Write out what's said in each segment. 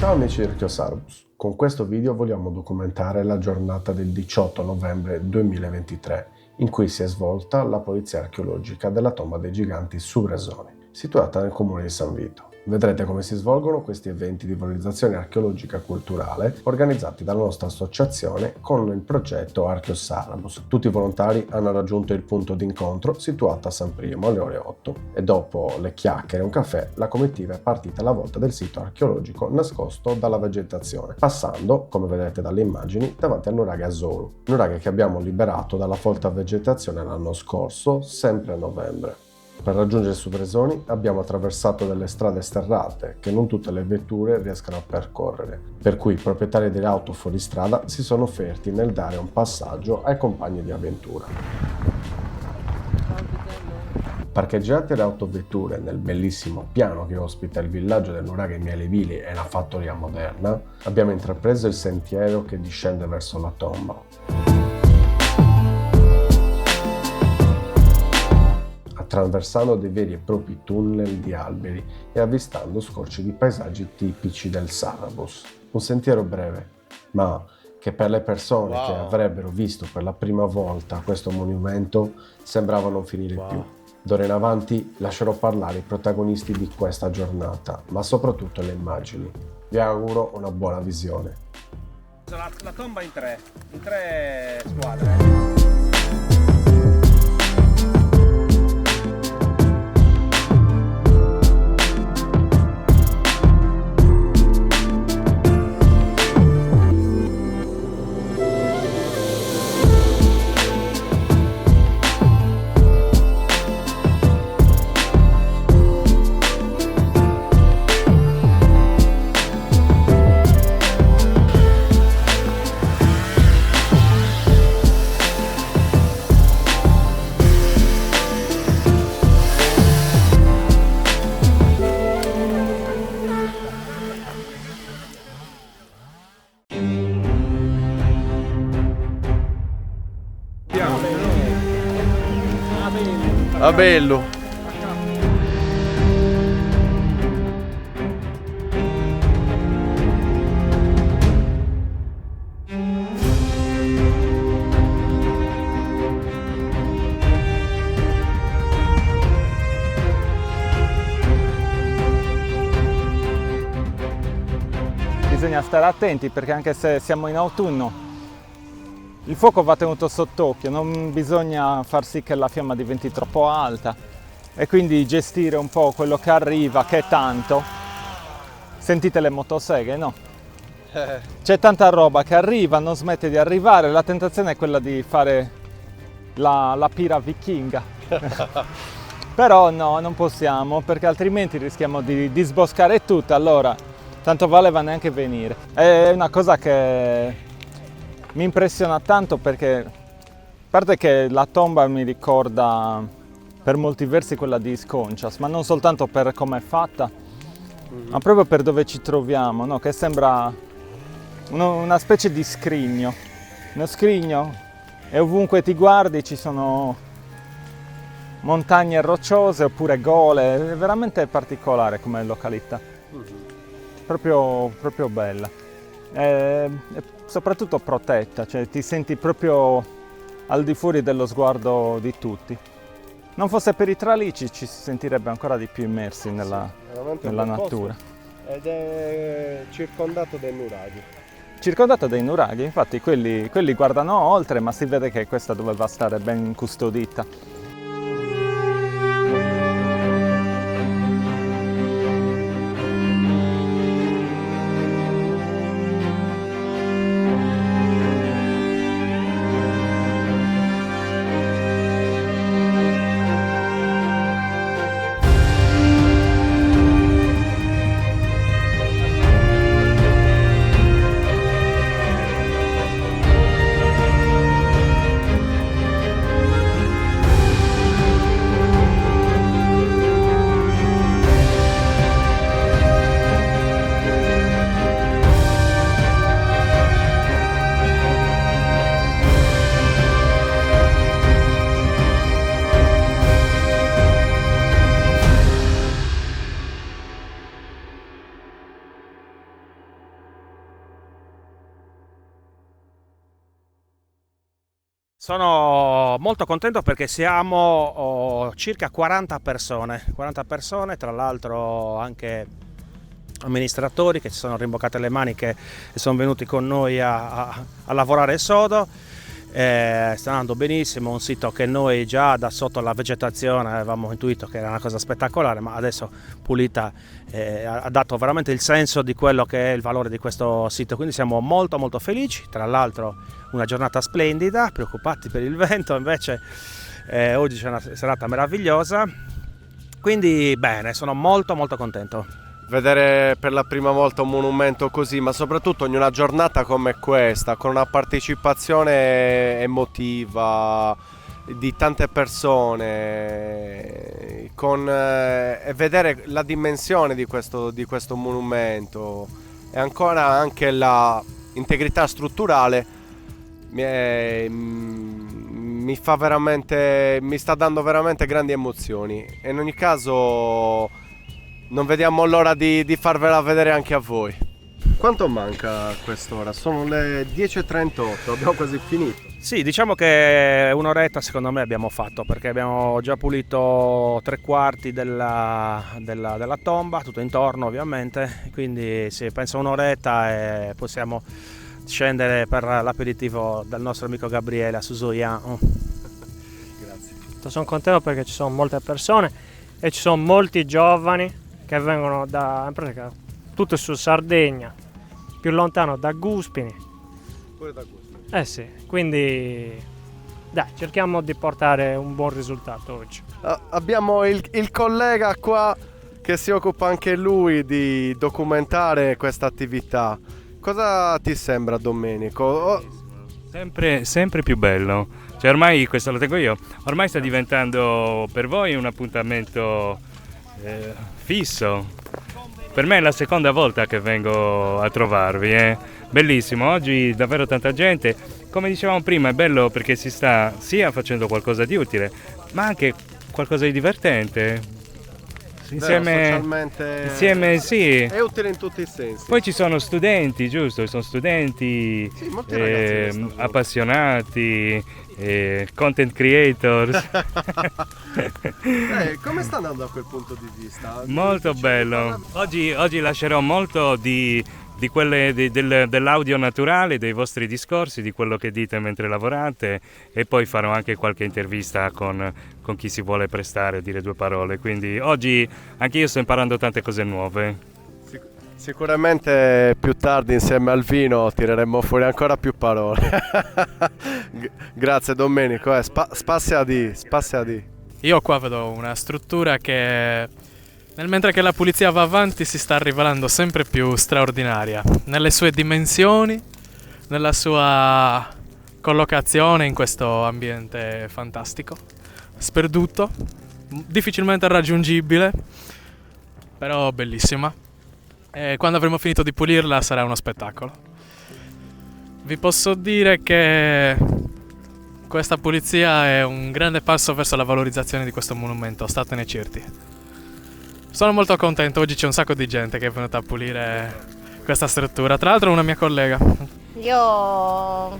Ciao amici di Archeosarus, con questo video vogliamo documentare la giornata del 18 novembre 2023 in cui si è svolta la polizia archeologica della tomba dei giganti su Bresoni, situata nel comune di San Vito. Vedrete come si svolgono questi eventi di valorizzazione archeologica e culturale organizzati dalla nostra associazione con il progetto Archeosarus. Tutti i volontari hanno raggiunto il punto d'incontro situato a San Primo alle ore 8 e dopo le chiacchiere e un caffè la comitiva è partita alla volta del sito archeologico nascosto dalla vegetazione, passando, come vedete dalle immagini, davanti al nuraghe Azoru, nuraghe che abbiamo liberato dalla folta vegetazione l'anno scorso, sempre a novembre. Per raggiungere su Bresoni abbiamo attraversato delle strade sterrate che non tutte le vetture riescono a percorrere, per cui i proprietari delle auto fuori strada si sono offerti nel dare un passaggio ai compagni di avventura. Parcheggiate le autovetture nel bellissimo piano che ospita il villaggio del nuraghe Mielevili e la fattoria moderna, abbiamo intrapreso il sentiero che discende verso la tomba. Attraversando dei veri e propri tunnel di alberi e avvistando scorci di paesaggi tipici del Sarabus. Un sentiero breve, ma che per le persone che avrebbero visto per la prima volta questo monumento sembrava non finire più. D'ora in avanti lascerò parlare i protagonisti di questa giornata, ma soprattutto le immagini. Vi auguro una buona visione. La tomba in tre squadre. Ah, bello! Bisogna stare attenti perché anche se siamo in autunno il fuoco va tenuto sott'occhio, non bisogna far sì che la fiamma diventi troppo alta e quindi gestire un po' quello che arriva, che è tanto. Sentite le motoseghe, no? C'è tanta roba che arriva, non smette di arrivare, la tentazione è quella di fare la pira vichinga. Però no, non possiamo perché altrimenti rischiamo di disboscare tutto, allora tanto valeva neanche venire. È una cosa che mi impressiona tanto perché, a parte che la tomba mi ricorda per molti versi quella di Sconcias, ma non soltanto per come è fatta, ma proprio per dove ci troviamo, no? Che sembra una specie di scrigno. Uno scrigno e ovunque ti guardi ci sono montagne rocciose oppure gole, è veramente particolare come località, proprio bella. E soprattutto protetta, cioè ti senti proprio al di fuori dello sguardo di tutti. Non fosse per i tralicci ci si sentirebbe ancora di più immersi nella natura. Ed è circondato dai nuraghi. Circondato dai nuraghi, infatti quelli guardano oltre, ma si vede che questa doveva stare ben custodita. Sono molto contento perché siamo circa 40 persone, tra l'altro anche amministratori che si sono rimboccate le maniche e sono venuti con noi a lavorare sodo. Sta andando benissimo, un sito che noi già da sotto la vegetazione avevamo intuito che era una cosa spettacolare, ma adesso pulita ha dato veramente il senso di quello che è il valore di questo sito, quindi siamo molto molto felici. Tra l'altro una giornata splendida, preoccupati per il vento, invece oggi c'è una serata meravigliosa, quindi bene, sono molto molto contento. Vedere per la prima volta un monumento così, ma soprattutto in una giornata come questa, con una partecipazione emotiva di tante persone, e vedere la dimensione di questo monumento e ancora anche la integrità strutturale mi sta dando veramente grandi emozioni. E in ogni caso non vediamo l'ora di farvela vedere anche a voi. Quanto manca a quest'ora? Sono le 10:38, abbiamo quasi finito. Sì, diciamo che un'oretta secondo me abbiamo fatto, perché abbiamo già pulito 3/4 della tomba, tutto intorno ovviamente, quindi sì, penso un'oretta e possiamo scendere per l'aperitivo del nostro amico Gabriele a Susoian. Grazie. Sono contento perché ci sono molte persone e ci sono molti giovani che vengono in pratica tutto su Sardegna, più lontano da Guspini. Pure da Guspini. Sì, quindi dai, cerchiamo di portare un buon risultato oggi. Abbiamo il collega qua che si occupa anche lui di documentare questa attività. Cosa ti sembra, Domenico? Sempre più bello. Cioè ormai, questo lo tengo io, ormai sta diventando per voi un appuntamento fisso. Per me è la seconda volta che vengo a trovarvi, Bellissimo, oggi davvero tanta gente. Come dicevamo prima, è bello perché si sta sia facendo qualcosa di utile, ma anche qualcosa di divertente. Insieme sì. È utile in tutti i sensi. Poi ci sono studenti, giusto? Sono studenti sì, molti ragazzi appassionati, content creators. Come sta andando da quel punto di vista? Molto bello. Oggi lascerò molto dell'audio naturale, dei vostri discorsi, di quello che dite mentre lavorate, e poi farò anche qualche intervista con chi si vuole prestare a dire due parole. Quindi oggi anche io sto imparando tante cose nuove. Sicuramente più tardi insieme al vino tireremo fuori ancora più parole. Grazie Domenico, spazia di. Io qua vedo una struttura che mentre che la pulizia va avanti si sta rivelando sempre più straordinaria nelle sue dimensioni, nella sua collocazione in questo ambiente fantastico, sperduto, difficilmente raggiungibile, però bellissima. E quando avremo finito di pulirla sarà uno spettacolo. Vi posso dire che questa pulizia è un grande passo verso la valorizzazione di questo monumento, statene certi. Sono molto contento, oggi c'è un sacco di gente che è venuta a pulire questa struttura, tra l'altro una mia collega. Io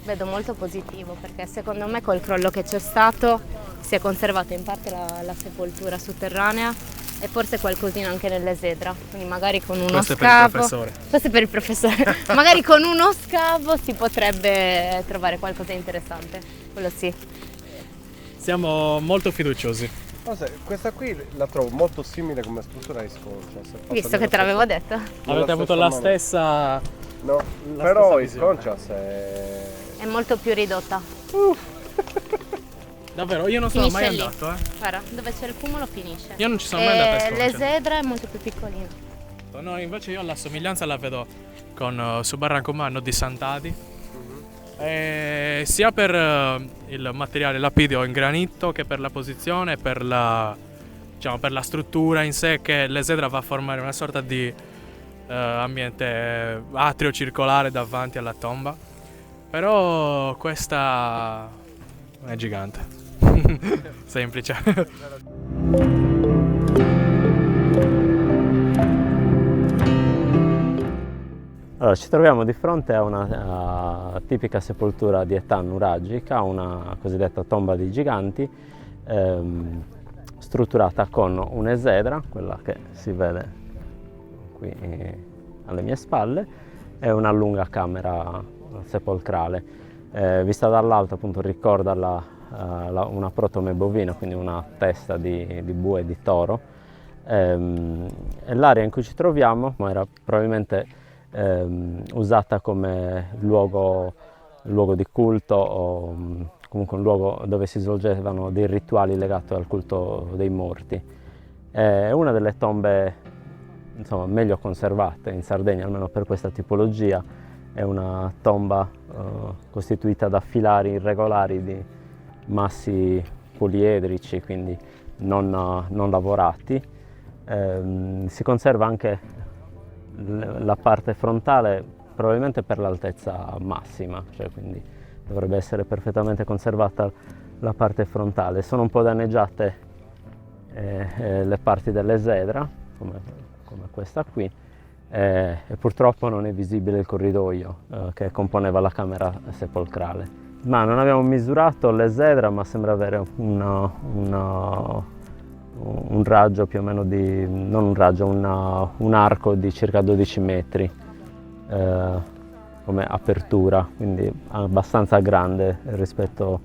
vedo molto positivo perché secondo me col crollo che c'è stato si è conservata in parte la sepoltura sotterranea e forse qualcosina anche nell'esedra, quindi magari con uno scavo. Questo è per il professore. Magari con uno scavo si potrebbe trovare qualcosa di interessante, quello sì. Siamo molto fiduciosi. Questa qui la trovo molto simile come struttura a Isconcia. Visto che te l'avevo detto. Avete avuto la stessa. No, però Isconcias è molto più ridotta. Davvero, io non sono mai andato, Guarda, dove c'è il cumulo finisce. Io non ci sono mai andato a Isconcia. L'esedra è molto più piccolina. No, invece io la somiglianza la vedo con su Barrancomano di Sant'Adi. Sia per il materiale lapidio in granito che per la posizione, per la struttura in sé, che l'esedra va a formare una sorta di ambiente atrio circolare davanti alla tomba. Però questa è gigante. Semplice. Allora, ci troviamo di fronte a una tipica sepoltura di età nuragica, una cosiddetta tomba dei giganti, strutturata con un'esedra, quella che si vede qui alle mie spalle, e una lunga camera sepolcrale. Vista dall'alto, appunto, ricorda una protome bovina, quindi una testa di bue e di toro. E l'area in cui ci troviamo era probabilmente usata come luogo di culto, o comunque un luogo dove si svolgevano dei rituali legati al culto dei morti. È una delle tombe, insomma, meglio conservate in Sardegna, almeno per questa tipologia. È una tomba costituita da filari irregolari di massi poliedrici, quindi non lavorati. Si conserva anche la parte frontale, probabilmente per l'altezza massima, cioè quindi dovrebbe essere perfettamente conservata la parte frontale. Sono un po' danneggiate le parti dell'esedra, come questa qui, e purtroppo non è visibile il corridoio che componeva la camera sepolcrale. Ma non abbiamo misurato l'esedra, ma sembra avere un raggio più o meno non un raggio, un arco di circa 12 metri come apertura, quindi abbastanza grande rispetto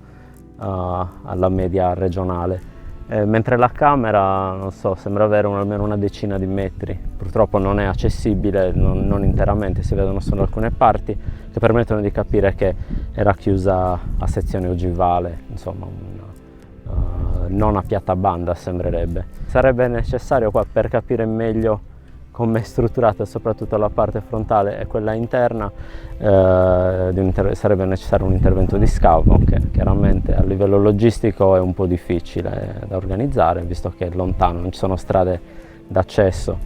alla media regionale. Mentre la camera, non so, sembra avere almeno una decina di metri. Purtroppo non è accessibile, non interamente, si vedono solo alcune parti che permettono di capire che era chiusa a sezione ogivale, insomma non a piatta banda sembrerebbe. Sarebbe necessario qua, per capire meglio come è strutturata soprattutto la parte frontale e quella interna, sarebbe necessario un intervento di scavo che chiaramente a livello logistico è un po' difficile da organizzare, visto che è lontano, non ci sono strade d'accesso,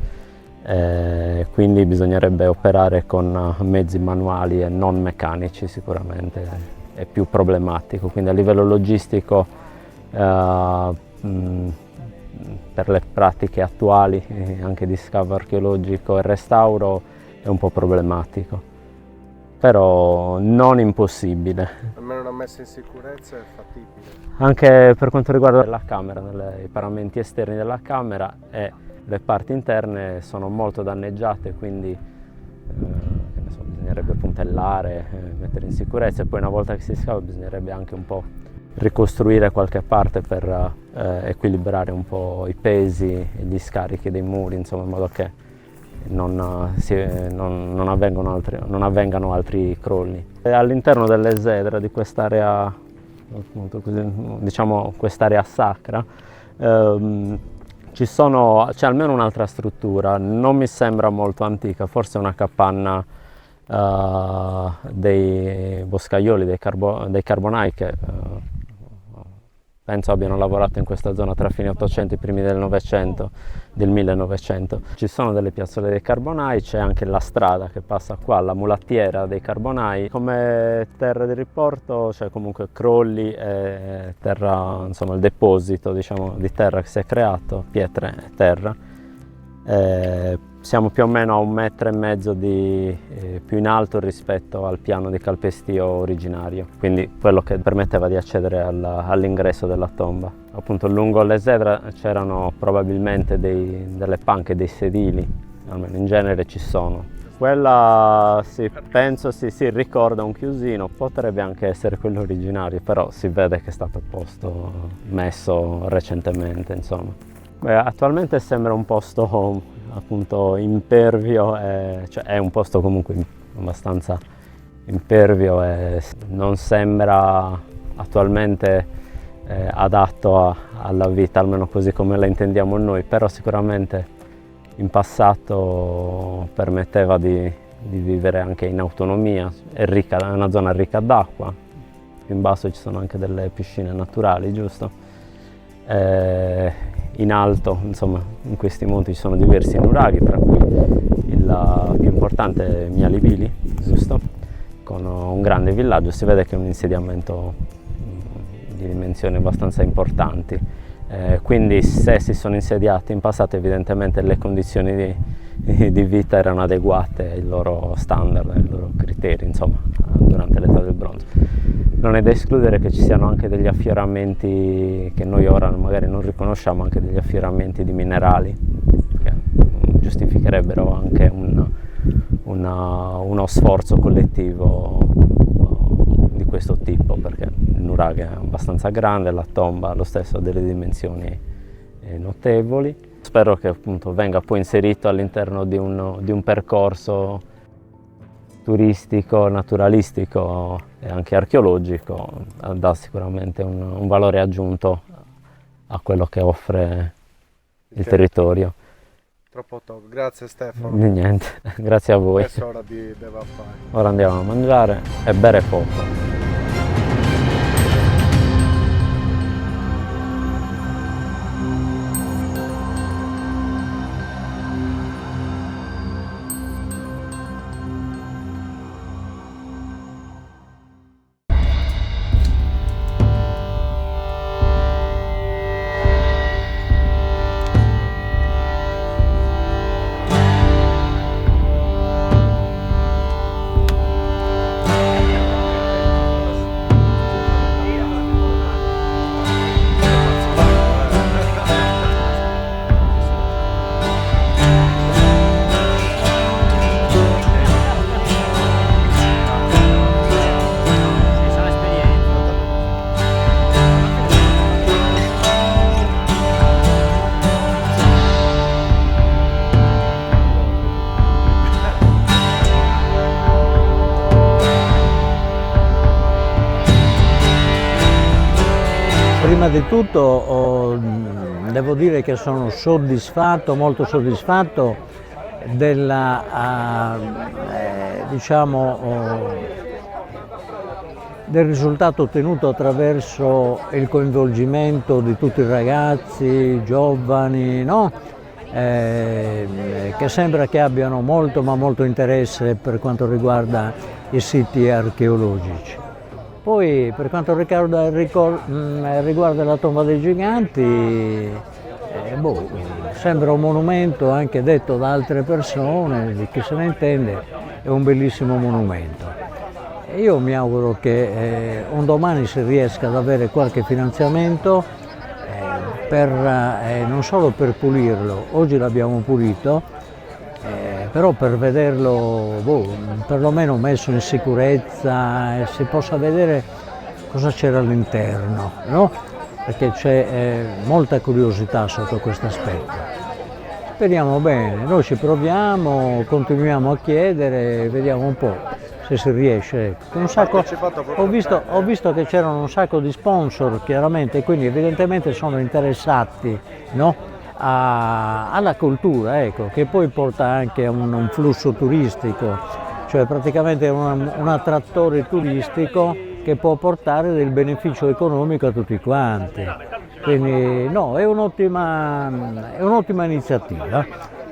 quindi bisognerebbe operare con mezzi manuali e non meccanici. Sicuramente è più problematico, quindi a livello logistico per le pratiche attuali anche di scavo archeologico e restauro è un po' problematico, però non impossibile. Almeno una messa in sicurezza è fattibile. Anche per quanto riguarda la camera, i paramenti esterni della camera e le parti interne sono molto danneggiate, quindi bisognerebbe puntellare, mettere in sicurezza, e poi una volta che si scava bisognerebbe anche un po' ricostruire qualche parte per equilibrare un po' i pesi e gli scarichi dei muri, insomma, in modo che non avvengano altri crolli. All'interno dell'esedra di quest'area, diciamo quest'area sacra, c'è almeno un'altra struttura, non mi sembra molto antica, forse una capanna dei boscaioli, dei carbonai, che penso abbiano lavorato in questa zona tra fine 800 e i primi del 1900. Ci sono delle piazzole dei carbonai, c'è anche la strada che passa qua, la mulattiera dei carbonai. Come terra di riporto c'è comunque crolli e terra, insomma il deposito, diciamo, di terra che si è creato, pietre e terra. Siamo più o meno a 1,5 metri più in alto rispetto al piano di calpestio originario, quindi quello che permetteva di accedere all'ingresso della tomba. Appunto lungo l'esedra c'erano probabilmente delle panche, dei sedili, almeno in genere ci sono. Quella penso si ricorda un chiusino, potrebbe anche essere quello originario, però si vede che è stato messo recentemente, insomma. Attualmente sembra un posto appunto impervio, cioè è un posto comunque abbastanza impervio e non sembra attualmente adatto alla vita, almeno così come la intendiamo noi, però sicuramente in passato permetteva di vivere anche in autonomia. È una zona ricca d'acqua, più in basso ci sono anche delle piscine naturali, giusto? In alto, insomma, in questi monti ci sono diversi nuraghi, tra cui il più importante è Mialibili, giusto? Con un grande villaggio. Si vede che è un insediamento di dimensioni abbastanza importanti, quindi se si sono insediati in passato evidentemente le condizioni di vita erano adeguate ai loro standard, ai loro criteri, insomma, durante l'età del bronzo. Non è da escludere che ci siano anche degli affioramenti che noi ora magari non riconosciamo, anche degli affioramenti di minerali, che giustificherebbero anche uno sforzo collettivo di questo tipo, perché il nuraghe è abbastanza grande, la tomba lo stesso ha delle dimensioni notevoli. Spero che appunto venga poi inserito all'interno di un percorso turistico, naturalistico e anche archeologico, dà sicuramente un valore aggiunto a quello che offre il territorio. Troppo top, grazie Stefano. Niente, grazie a voi. Adesso è ora di bevaffare. Ora andiamo a mangiare e bere poco. Prima di tutto devo dire che sono soddisfatto, molto soddisfatto del risultato ottenuto attraverso il coinvolgimento di tutti i ragazzi, giovani, no? Che sembra che abbiano molto ma molto interesse per quanto riguarda i siti archeologici. Poi per quanto riguarda la tomba dei giganti, sembra un monumento, anche detto da altre persone, di chi se ne intende, è un bellissimo monumento. E io mi auguro che un domani si riesca ad avere qualche finanziamento non solo per pulirlo, oggi l'abbiamo pulito, però per vederlo perlomeno messo in sicurezza e si possa vedere cosa c'era all'interno, no? Perché c'è molta curiosità sotto questo aspetto. Speriamo bene, noi ci proviamo, continuiamo a chiedere, vediamo un po' se si riesce. Ho visto che c'erano un sacco di sponsor chiaramente, quindi evidentemente sono interessati, no? Alla cultura, ecco, che poi porta anche a un flusso turistico, cioè praticamente un attrattore turistico che può portare del beneficio economico a tutti quanti. Quindi no, è un'ottima iniziativa.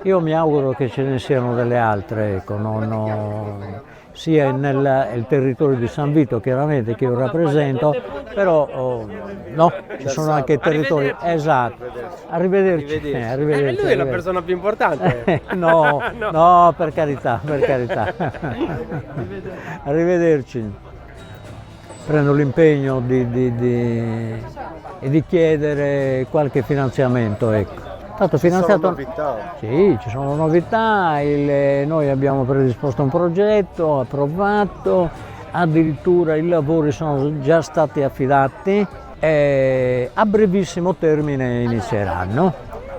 Io mi auguro che ce ne siano delle altre, ecco, sia nel territorio di San Vito chiaramente che io rappresento, però ci sono anche territori. Esatto. Arrivederci. Lui è la persona più importante. No, per carità. Arrivederci. Prendo l'impegno di chiedere qualche finanziamento, ecco. Stato finanziato. Sì, ci sono novità, noi abbiamo predisposto un progetto, approvato, addirittura i lavori sono già stati affidati e a brevissimo termine inizieranno,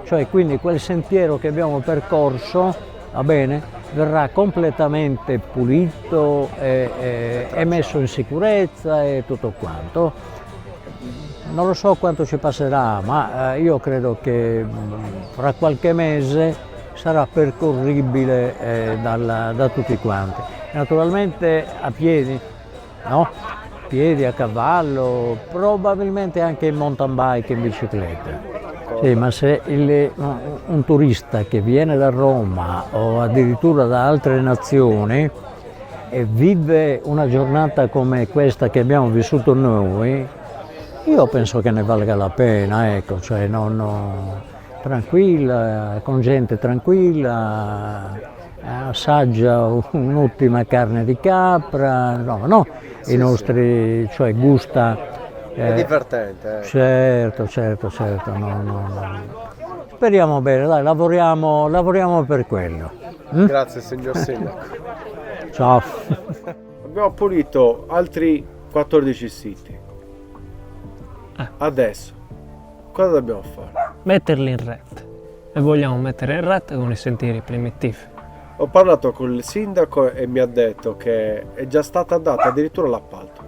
cioè quindi quel sentiero che abbiamo percorso, va bene, verrà completamente pulito e messo in sicurezza e tutto quanto. Non lo so quanto ci passerà, ma io credo che fra qualche mese sarà percorribile da tutti quanti. Naturalmente a piedi, no? Piedi, a cavallo, probabilmente anche in mountain bike, in bicicletta. Sì, ma se un turista che viene da Roma o addirittura da altre nazioni e vive una giornata come questa che abbiamo vissuto noi, io penso che ne valga la pena, ecco, cioè tranquilla, con gente tranquilla, assaggia un'ottima carne di capra, i nostri, cioè gusta. È divertente. Certo, no. Speriamo bene, dai, lavoriamo per quello. Grazie signor Sindaco. Ciao. Abbiamo pulito altri 14 siti. Adesso, cosa dobbiamo fare? Metterli in rete. E vogliamo mettere in rete con i sentieri primitivi. Ho parlato con il sindaco e mi ha detto che è già stata data addirittura l'appalto.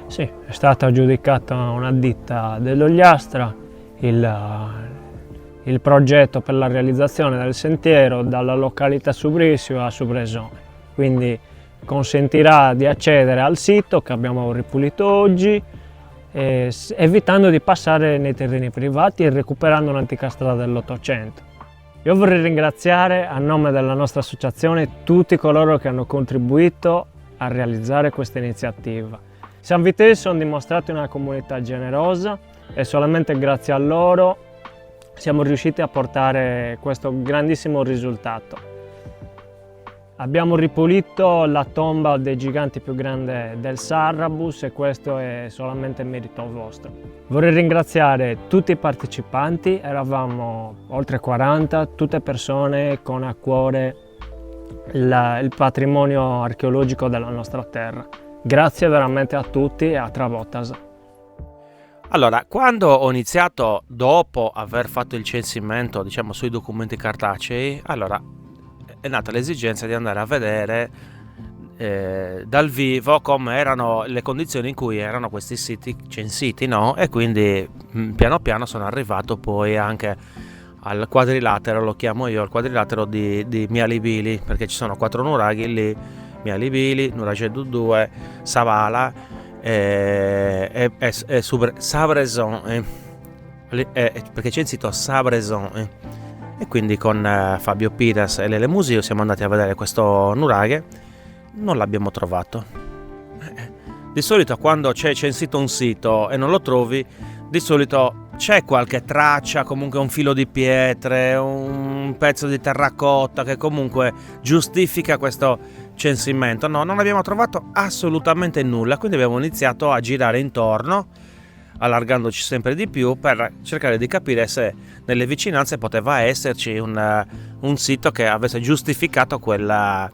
Sì, è stata aggiudicata una ditta dell'Ogliastra il progetto per la realizzazione del sentiero dalla località Subrisio a Subresone. Quindi consentirà di accedere al sito che abbiamo ripulito oggi, evitando di passare nei terreni privati e recuperando un'antica strada dell'800. Io vorrei ringraziare a nome della nostra associazione tutti coloro che hanno contribuito a realizzare questa iniziativa. San Vitelli sono dimostrati una comunità generosa e solamente grazie a loro siamo riusciti a portare questo grandissimo risultato. Abbiamo ripulito la tomba dei giganti più grande del Sarrabus e questo è solamente merito vostro. Vorrei ringraziare tutti i partecipanti, eravamo oltre 40, tutte persone con a cuore il patrimonio archeologico della nostra terra. Grazie veramente a tutti e a Travotas. Allora, quando ho iniziato, dopo aver fatto il censimento, diciamo, sui documenti cartacei, allora è nata l'esigenza di andare a vedere dal vivo come erano le condizioni in cui erano questi siti censiti, no? E quindi piano piano sono arrivato poi anche al quadrilatero, lo chiamo io, il quadrilatero di Mialibili, perché ci sono 4 nuraghi lì, Mialibili, Nuraghe 2, Savala e Sabreson, perché c'è il sito Sabreson, e quindi con Fabio Piras e Lele Musio siamo andati a vedere questo nuraghe. Non l'abbiamo trovato. Di solito quando c'è censito un sito e non lo trovi, di solito c'è qualche traccia, comunque un filo di pietre, un pezzo di terracotta che comunque giustifica questo censimento. No, non abbiamo trovato assolutamente nulla, quindi abbiamo iniziato a girare intorno, allargandoci sempre di più per cercare di capire se nelle vicinanze poteva esserci un sito che avesse giustificato quel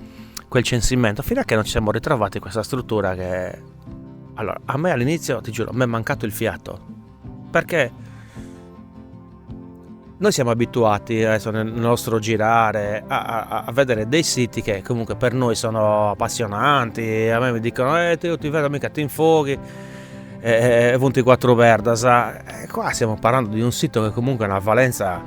censimento, fino a che non ci siamo ritrovati questa struttura che... Allora, a me all'inizio, ti giuro, mi è mancato il fiato, perché noi siamo abituati adesso nel nostro girare a vedere dei siti che comunque per noi sono appassionanti. A me mi dicono io ti vedo, mica ti infoghi, 24 Verdas. Qua stiamo parlando di un sito che comunque ha una valenza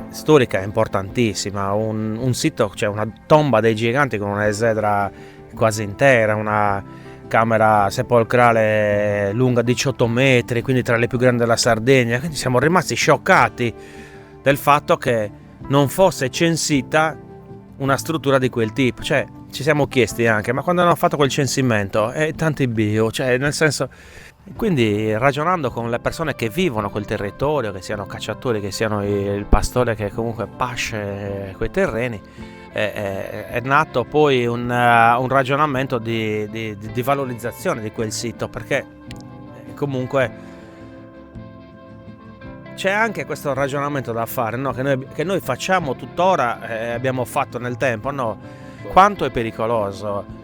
storica importantissima, un sito, cioè una tomba dei giganti con una esedra quasi intera, una camera sepolcrale lunga 18 metri, quindi tra le più grandi della Sardegna. Quindi siamo rimasti scioccati del fatto che non fosse censita una struttura di quel tipo. Cioè, ci siamo chiesti anche, ma quando hanno fatto quel censimento, tanti bio, cioè nel senso... Quindi ragionando con le persone che vivono quel territorio, che siano cacciatori, che siano il pastore che comunque pasce quei terreni, è nato poi un ragionamento di valorizzazione di quel sito, perché comunque c'è anche questo ragionamento da fare, no? che noi facciamo tuttora, abbiamo fatto nel tempo, no? Quanto è pericoloso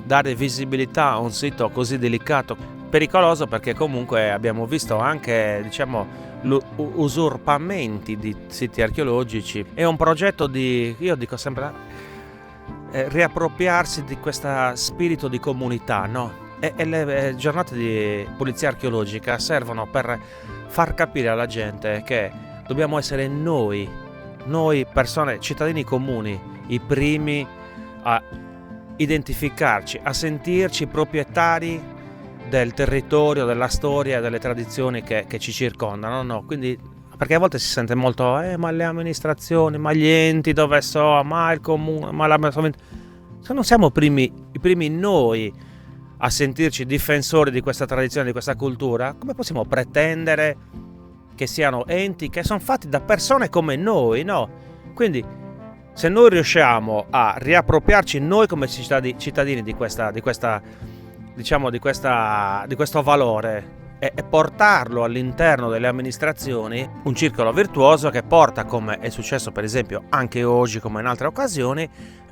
dare visibilità a un sito così delicato. Pericoloso perché comunque abbiamo visto anche, diciamo, usurpamenti di siti archeologici. È un progetto io dico sempre, riappropriarsi di questo spirito di comunità, no? E le giornate di pulizia archeologica servono per far capire alla gente che dobbiamo essere noi persone, cittadini comuni, i primi a identificarci, a sentirci proprietari del territorio, della storia, delle tradizioni che ci circondano, no? Quindi, perché a volte si sente molto ma le amministrazioni, ma gli enti dove so, ma il comune, ma se non siamo i primi noi a sentirci difensori di questa tradizione, di questa cultura, come possiamo pretendere che siano enti che sono fatti da persone come noi, no? Quindi se noi riusciamo a riappropriarci noi come cittadini di questo valore e portarlo all'interno delle amministrazioni, un circolo virtuoso che porta, come è successo per esempio anche oggi come in altre occasioni,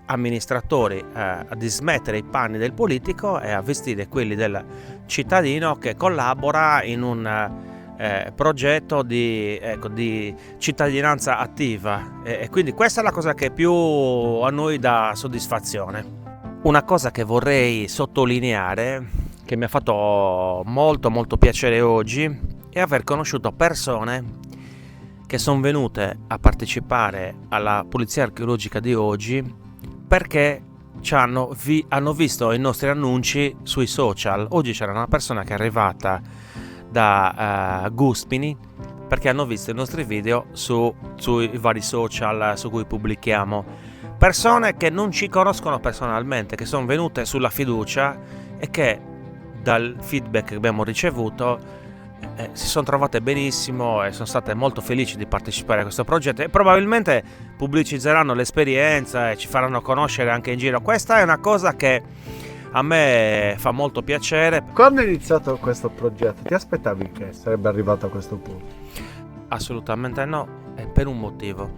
amministratori a dismettere i panni del politico e a vestire quelli del cittadino che collabora in un progetto di cittadinanza attiva, e quindi questa è la cosa che più a noi dà soddisfazione. Una cosa che vorrei sottolineare, che mi ha fatto molto molto piacere oggi, è aver conosciuto persone che sono venute a partecipare alla pulizia archeologica di oggi perché hanno visto i nostri annunci sui social. Oggi c'era una persona che è arrivata da Guspini perché hanno visto i nostri video sui vari social su cui pubblichiamo. Persone che non ci conoscono personalmente, che sono venute sulla fiducia e che dal feedback che abbiamo ricevuto si sono trovate benissimo e sono state molto felici di partecipare a questo progetto, e probabilmente pubblicizzeranno l'esperienza e ci faranno conoscere anche in giro. Questa è una cosa che a me fa molto piacere. Quando è iniziato questo progetto, ti aspettavi che sarebbe arrivato a questo punto? Assolutamente no, e per un motivo.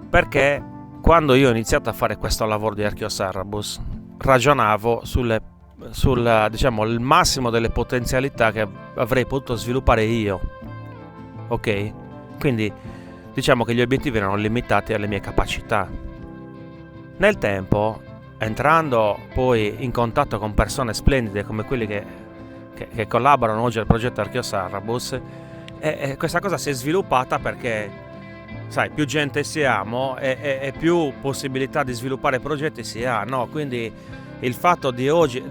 Perché quando io ho iniziato a fare questo lavoro di Archeosarrabus, ragionavo sul diciamo il massimo delle potenzialità che avrei potuto sviluppare io. Ok? Quindi diciamo che gli obiettivi erano limitati alle mie capacità. Nel tempo, entrando poi in contatto con persone splendide come quelli che collaborano oggi al progetto Archeosarrabus, questa cosa si è sviluppata perché, sai, più gente siamo e più possibilità di sviluppare progetti si ha, no? Quindi il fatto di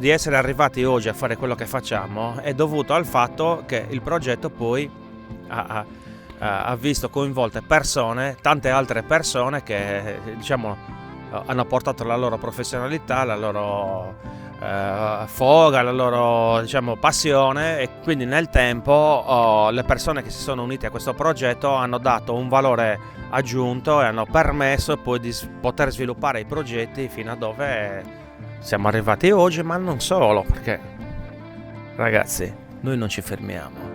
essere arrivati oggi a fare quello che facciamo è dovuto al fatto che il progetto poi ha visto coinvolte persone, tante altre persone che diciamo hanno portato la loro professionalità, la loro foga, la loro diciamo passione, e quindi nel tempo le persone che si sono unite a questo progetto hanno dato un valore aggiunto e hanno permesso poi di poter sviluppare i progetti fino a dove siamo arrivati oggi, ma non solo, perché ragazzi, noi non ci fermiamo.